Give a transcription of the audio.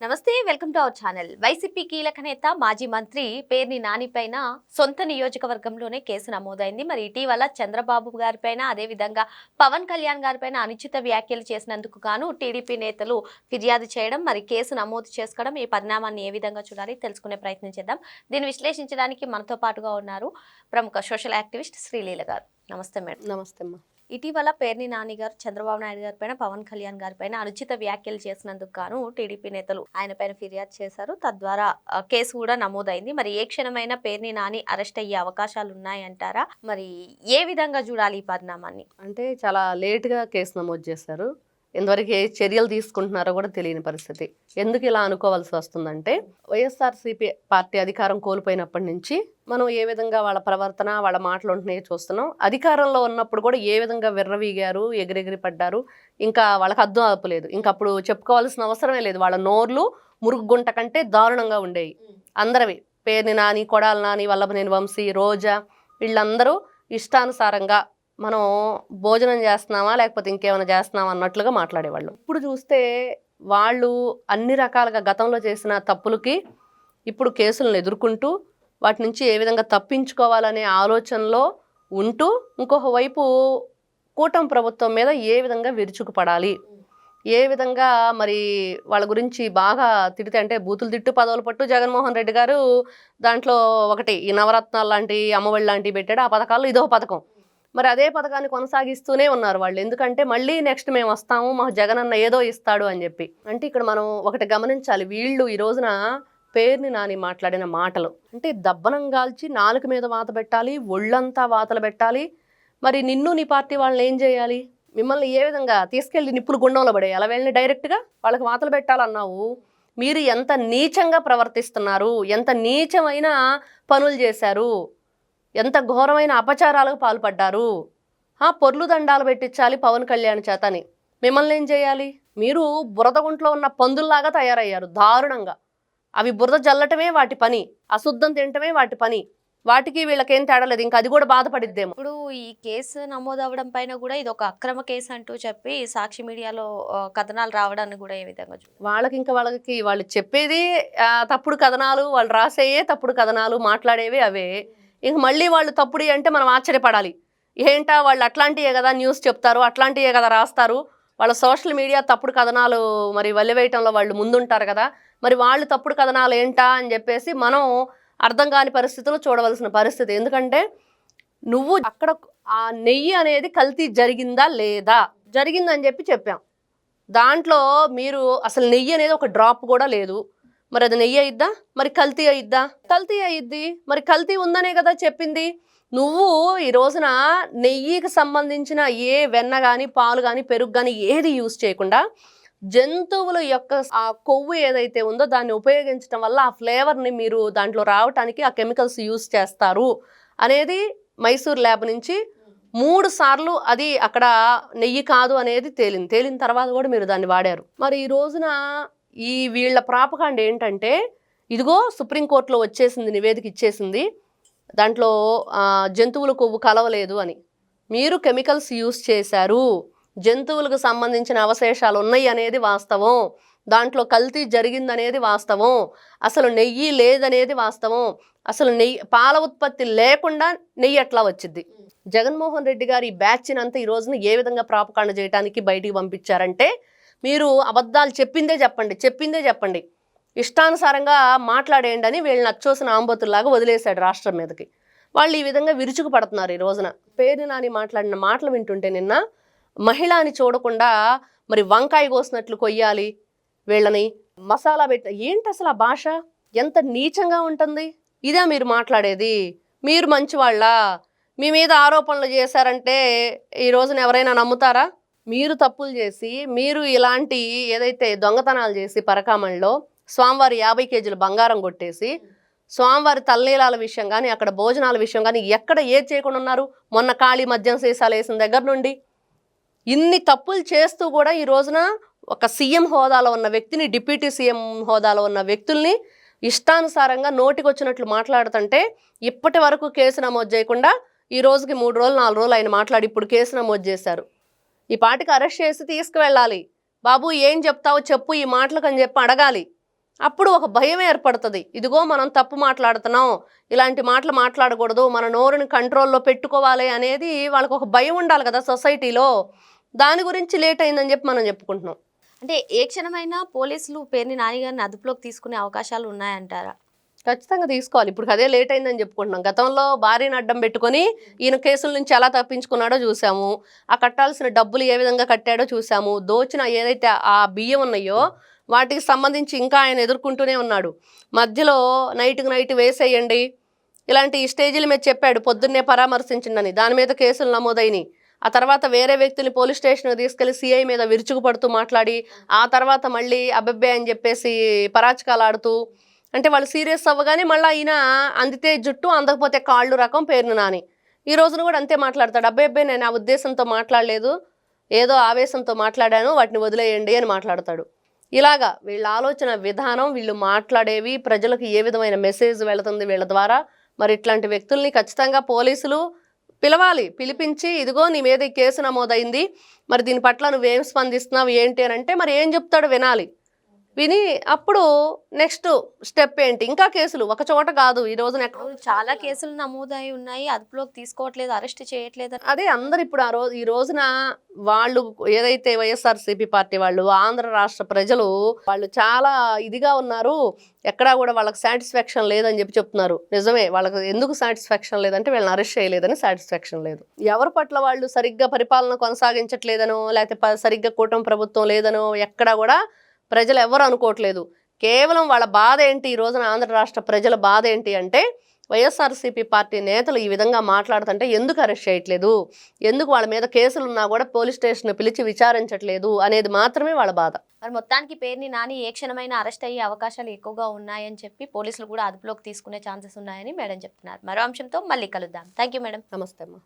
నమస్తే, welcome to our channel. YCP కీలక నేత మాజీ మంత్రి పేర్ని నాని పైన సొంత నియోజకవర్గంలోనే కేసు నమోదైంది. మరి ఇటీవల చంద్రబాబు గారిపైన అదేవిధంగా పవన్ కళ్యాణ్ గారిపైన అనుచిత వ్యాఖ్యలు చేసినందుకు గాను టీడీపీ నేతలు ఫిర్యాదు చేయడం, మరి కేసు నమోదు చేసుకోవడం, ఈ పరిణామాన్ని ఏ విధంగా చూడాలి తెలుసుకునే ప్రయత్నం చేద్దాం. దీన్ని విశ్లేషించడానికి మనతో పాటుగా ఉన్నారు ప్రముఖ సోషల్ యాక్టివిస్ట్ శ్రీలీల గారు. నమస్తే మేడం. నమస్తే అమ్మా. ఇటీవల పేర్ని నాని గారు చంద్రబాబు నాయుడు గారి పైన పవన్ కళ్యాణ్ గారి పైన అనుచిత వ్యాఖ్యలు చేసినందుకు గాను టీడీపీ నేతలు ఆయన పైన ఫిర్యాదు చేశారు. తద్వారా కేసు కూడా నమోదైంది. మరి ఏ క్షణమైనా పేర్ని నాని అరెస్ట్ అయ్యే అవకాశాలు ఉన్నాయంటారా? మరి ఏ విధంగా చూడాలి ఈ పరిణామాన్ని? అంటే చాలా లేట్గా కేసు నమోదు చేశారు. ఎంతవరకు ఏ చర్యలు తీసుకుంటున్నారో కూడా తెలియని పరిస్థితి. ఎందుకు ఇలా అనుకోవాల్సి వస్తుందంటే, వైఎస్ఆర్సీపీ పార్టీ అధికారం కోల్పోయినప్పటి నుంచి మనం ఏ విధంగా వాళ్ళ ప్రవర్తన, వాళ్ళ మాటలు ఉంటున్నాయో చూస్తున్నాం. అధికారంలో ఉన్నప్పుడు కూడా ఏ విధంగా విర్రవీగారు, ఎగిరెగిరి పడ్డారు. ఇంకా వాళ్ళకి అద్దం ఆపలేదు. ఇంకా అప్పుడు చెప్పుకోవాల్సిన అవసరమే లేదు. వాళ్ళ నోర్లు మురుగుగుంట కంటే దారుణంగా ఉండేవి. అందరివి, పేర్ని నాని, కొడాల నాని, వల్లభనేని వంశీ, రోజా, వీళ్ళందరూ ఇష్టానుసారంగా మనం భోజనం చేస్తున్నామా లేకపోతే ఇంకేమైనా చేస్తున్నామా అన్నట్లుగా మాట్లాడేవాళ్ళు. ఇప్పుడు చూస్తే వాళ్ళు అన్ని రకాలుగా గతంలో చేసిన తప్పులకి ఇప్పుడు కేసులను ఎదుర్కొంటూ వాటి నుంచి ఏ విధంగా తప్పించుకోవాలనే ఆలోచనలో ఉంటూ, ఇంకొక వైపు కూటమి ప్రభుత్వం మీద ఏ విధంగా విరుచుకుపడాలి, ఏ విధంగా మరి వాళ్ళ గురించి బాగా తిడితే, అంటే బూతులు తిట్టు పదవులు పట్టు జగన్మోహన్ రెడ్డి గారు దాంట్లో ఒకటి ఈ నవరత్నాలు లాంటి, అమ్మఒడి లాంటివి పెట్టాడు. ఆ పథకాల్లో ఇదో పథకం. మరి అదే పథకాన్ని కొనసాగిస్తూనే ఉన్నారు వాళ్ళు. ఎందుకంటే మళ్ళీ నెక్స్ట్ మేము వస్తాము, మా జగనన్న ఏదో ఇస్తాడు అని చెప్పి. అంటే ఇక్కడ మనం ఒకటి గమనించాలి. వీళ్ళు ఈ రోజున పేర్ని నాని మాట్లాడిన మాటలు అంటే దబ్బనం గాల్చి నాలుక మీద వాత పెట్టాలి, ఒళ్ళంతా వాతలు పెట్టాలి. మరి నిన్ను నీ పార్టీ వాళ్ళని ఏం చేయాలి? మిమ్మల్ని ఏ విధంగా తీసుకెళ్ళి నిప్పులు గుండంలో పడేయాలి? అలా వెళ్ళి డైరెక్ట్గా వాళ్ళకి వాతలు పెట్టాలన్నావు. మీరు ఎంత నీచంగా ప్రవర్తిస్తున్నారు, ఎంత నీచమైన పనులు చేశారు, ఎంత ఘోరమైన అపచారాలకు పాల్పడ్డారు. పొర్లు దండాలు పెట్టించాలి పవన్ కళ్యాణ్ చేతని. మిమ్మల్ని ఏం చేయాలి? మీరు బురద గుంట్లో ఉన్న పందుల్లాగా తయారయ్యారు దారుణంగా. అవి బురద జల్లటమే వాటి పని, అశుద్ధం తినటమే వాటి పని. వాటికి వీళ్ళకేం తేడా లేదు. ఇంకా అది కూడా బాధపడిద్దేమో. ఇప్పుడు ఈ కేసు నమోదవడం పైన కూడా ఇది ఒక అక్రమ కేసు అంటూ చెప్పి సాక్షి మీడియాలో కథనాలు రావడాన్ని కూడా ఏ విధంగా వాళ్ళకి వాళ్ళు చెప్పేది తప్పుడు కథనాలు, వాళ్ళు రాసేయే తప్పుడు కథనాలు, మాట్లాడేవి అవే. ఇంక మళ్ళీ వాళ్ళు తప్పుడు అంటే మనం ఆశ్చర్యపడాలి. ఏంటా వాళ్ళు అట్లాంటివే కదా న్యూస్ చెప్తారు, అట్లాంటివే కదా రాస్తారు. వాళ్ళ సోషల్ మీడియా తప్పుడు కథనాలు మరి వల్లివేయటంలో వాళ్ళు ముందుంటారు కదా. మరి వాళ్ళు తప్పుడు కథనాలు ఏంటా అని చెప్పేసి మనం అర్థం కాని పరిస్థితులు చూడవలసిన పరిస్థితి. ఎందుకంటే నువ్వు అక్కడ ఆ నెయ్యి అనేది కల్తీ జరిగిందా లేదా, జరిగిందని చెప్పాం. దాంట్లో మీరు అసలు నెయ్యి అనేది ఒక డ్రాప్ కూడా లేదు. మరి అది నెయ్యి అయిద్దా? మరి కల్తీ అయిద్దా? కల్తీ అయిద్ది. మరి కల్తీ ఉందనే కదా చెప్పింది. నువ్వు ఈ రోజున నెయ్యికి సంబంధించిన ఏ వెన్న కానీ, పాలు కానీ, పెరుగు కానీ ఏది యూజ్ చేయకుండా జంతువుల యొక్క ఆ కొవ్వు ఏదైతే ఉందో దాన్ని ఉపయోగించడం వల్ల ఆ ఫ్లేవర్ని మీరు దాంట్లో రావటానికి ఆ కెమికల్స్ యూజ్ చేస్తారు అనేది మైసూర్ ల్యాబ్ నుంచి 3 సార్లు అది అక్కడ నెయ్యి కాదు అనేది తేలిన తర్వాత కూడా మీరు దాన్ని వాడారు. మరి ఈ రోజున ఈ వీళ్ళ ప్రాపకాండ ఏంటంటే, ఇదిగో సుప్రీంకోర్టులో వచ్చేసింది, నివేదిక ఇచ్చేసింది, దాంట్లో జంతువుల కొవ్వు కలవలేదు అని. మీరు కెమికల్స్ యూజ్ చేశారు, జంతువులకు సంబంధించిన అవశేషాలు ఉన్నాయి అనేది వాస్తవం, దాంట్లో కల్తీ జరిగిందనేది వాస్తవం, అసలు నెయ్యి లేదనేది వాస్తవం. అసలు పాల ఉత్పత్తి లేకుండా నెయ్యి ఎట్లా వచ్చింది? జగన్మోహన్ రెడ్డి గారు ఈ బ్యాచ్ని అంతా ఈ రోజున ఏ విధంగా ప్రాపకాండ చేయడానికి బయటికి పంపించారంటే, మీరు అబద్ధాలు చెప్పిందే చెప్పండి, ఇష్టానుసారంగా మాట్లాడేయండి అని వీళ్ళని అచ్చోసిన ఆంబోతుల్లాగా వదిలేశాడు రాష్ట్రం మీదకి. వాళ్ళు ఈ విధంగా విరుచుకు పడుతున్నారు ఈ రోజున. పేర్ని నాని మాట్లాడిన మాటలు వింటుంటే నిన్న మహిళని చూడకుండా మరి వంకాయ కోసినట్లు కొయ్యాలి, వీళ్ళని మసాలా ఏంటి అసలు ఆ భాష ఎంత నీచంగా ఉంటుంది? ఇదే మీరు మాట్లాడేది? మీరు మంచివాళ్ళ? మీ మీద ఆరోపణలు చేశారంటే ఈ రోజున ఎవరైనా నమ్ముతారా? మీరు తప్పులు చేసి, మీరు ఇలాంటి ఏదైతే దొంగతనాలు చేసి పరకామణిలో స్వామివారి 50 కేజీల బంగారం కొట్టేసి, స్వామివారి తల్లీలాల విషయం కానీ, అక్కడ భోజనాల విషయం కానీ ఎక్కడ ఏది చేయకుండా ఉన్నారు? మొన్న ఖాళీ మద్యం సీసాలు వేసిన దగ్గర నుండి ఇన్ని తప్పులు చేస్తూ కూడా ఈ రోజున ఒక సీఎం హోదాలో ఉన్న వ్యక్తిని, డిప్యూటీ సీఎం హోదాలో ఉన్న వ్యక్తుల్ని ఇష్టానుసారంగా నోటికొచ్చినట్లు మాట్లాడుతుంటే, ఇప్పటి వరకు కేసు నమోదు చేయకుండా ఈ రోజుకి 3 రోజులు 4 రోజులు ఆయన మాట్లాడి ఇప్పుడు కేసు నమోదు చేశారు. ఈ పాటికి అరెస్ట్ చేసి తీసుకువెళ్ళాలి. బాబు ఏం చెప్తావో చెప్పు ఈ మాటలకు అని చెప్పి అడగాలి. అప్పుడు ఒక భయం ఏర్పడుతుంది. ఇదిగో మనం తప్పు మాట్లాడుతున్నాం, ఇలాంటి మాటలు మాట్లాడకూడదు, మన నోరుని కంట్రోల్లో పెట్టుకోవాలి అనేది వాళ్ళకి ఒక భయం ఉండాలి కదా సొసైటీలో. దాని గురించి లేట్ అయిందని చెప్పి మనం చెప్పుకుంటున్నాం. అంటే ఏ క్షణమైనా పోలీసులు పేర్ని నాని గారిని అదుపులోకి తీసుకునే అవకాశాలు ఉన్నాయంటారా? ఖచ్చితంగా తీసుకోవాలి. ఇప్పుడు అదే లేట్ అయిందని చెప్పుకుంటున్నాం. గతంలో భార్యను అడ్డం పెట్టుకొని ఈయన కేసుల నుంచి ఎలా తప్పించుకున్నాడో చూసాము. ఆ కట్టాల్సిన డబ్బులు ఏ విధంగా కట్టాడో చూసాము. దోచిన ఏదైతే ఆ బియ్యం ఉన్నాయో వాటికి సంబంధించి ఇంకా ఆయన ఎదుర్కొంటూనే ఉన్నాడు. మధ్యలో నైట్కి నైట్ వేసేయండి ఇలాంటి స్టేజీల మీద చెప్పాడు, పొద్దున్నే పరామర్శించిండని. దాని మీద కేసులు నమోదైనవి. ఆ తర్వాత వేరే వ్యక్తిని పోలీస్ స్టేషన్కి తీసుకెళ్లి సిఐ మీద విరుచుకుపడుతూ మాట్లాడి, ఆ తర్వాత మళ్ళీ అబ్బెబ్బే అని చెప్పేసి పరాచకాలు ఆడుతూ, అంటే వాళ్ళు సీరియస్ అవ్వగానే మళ్ళీ ఈయన అందితే జుట్టు అందకపోతే కాళ్ళు రకం పేరును నాని. ఈ రోజున కూడా అంతే మాట్లాడతాడు. అబ్బే నేను ఆ ఉద్దేశంతో మాట్లాడలేదు, ఏదో ఆవేశంతో మాట్లాడాను, వాటిని వదిలేయండి అని మాట్లాడతాడు. ఇలాగా వీళ్ళ ఆలోచన విధానం, వీళ్ళు మాట్లాడేవి ప్రజలకు ఏ విధమైన మెసేజ్ వెళుతుంది వీళ్ళ ద్వారా, మరి ఇట్లాంటి వ్యక్తుల్ని ఖచ్చితంగా పోలీసులు పిలవాలి. పిలిపించి ఇదిగో నీ మీద ఈ కేసు నమోదైంది, మరి దీని పట్ల నువ్వేం స్పందిస్తున్నావు ఏంటి అని అంటే మరి ఏం చెప్తాడో వినాలి. విని అప్పుడు నెక్స్ట్ స్టెప్ ఏంటి, ఇంకా కేసులు ఒక చోట కాదు. ఈ రోజున చాలా కేసులు నమోదై ఉన్నాయి, అదుపులోకి తీసుకోవట్లేదు, అరెస్ట్ చేయట్లేదు. అదే అందరు ఇప్పుడు ఈ రోజున వాళ్ళు ఏదైతే వైఎస్ఆర్సీపీ పార్టీ వాళ్ళు, ఆంధ్ర రాష్ట్ర ప్రజలు వాళ్ళు చాలా ఇదిగా ఉన్నారు, ఎక్కడా కూడా వాళ్ళకి సాటిస్ఫాక్షన్ లేదని చెప్పి చెప్తున్నారు. నిజమే, వాళ్ళకి ఎందుకు సాటిస్ఫాక్షన్ లేదంటే వీళ్ళని అరెస్ట్ చేయలేదని సాటిస్ఫాక్షన్ లేదు. ఎవరి పట్ల వాళ్ళు సరిగ్గా పరిపాలన కొనసాగించట్లేదనో, లేకపోతే సరిగ్గా కూటమి ప్రభుత్వం లేదనో ఎక్కడా కూడా ప్రజలు ఎవరు అనుకోవట్లేదు. కేవలం వాళ్ళ బాధ ఏంటి, ఈ రోజున ఆంధ్ర రాష్ట్ర ప్రజల బాధ ఏంటి అంటే వైఎస్ఆర్సీపీ పార్టీ నేతలు ఈ విధంగా మాట్లాడుతుంటే ఎందుకు అరెస్ట్ చేయట్లేదు, ఎందుకు వాళ్ళ మీద కేసులు ఉన్నా కూడా పోలీస్ స్టేషన్ పిలిచి విచారించట్లేదు అనేది మాత్రమే వాళ్ళ బాధ. మరి మొత్తానికి పేర్ని నాని ఏ క్షణమైనా అరెస్ట్ అయ్యే అవకాశాలు ఎక్కువగా ఉన్నాయని చెప్పి పోలీసులు కూడా అదుపులోకి తీసుకునే ఛాన్సెస్ ఉన్నాయని మేడం చెప్తున్నారు. మరో అంశంతో మళ్ళీ కలుద్దాం. Thank you madam. నమస్తే అమ్మా.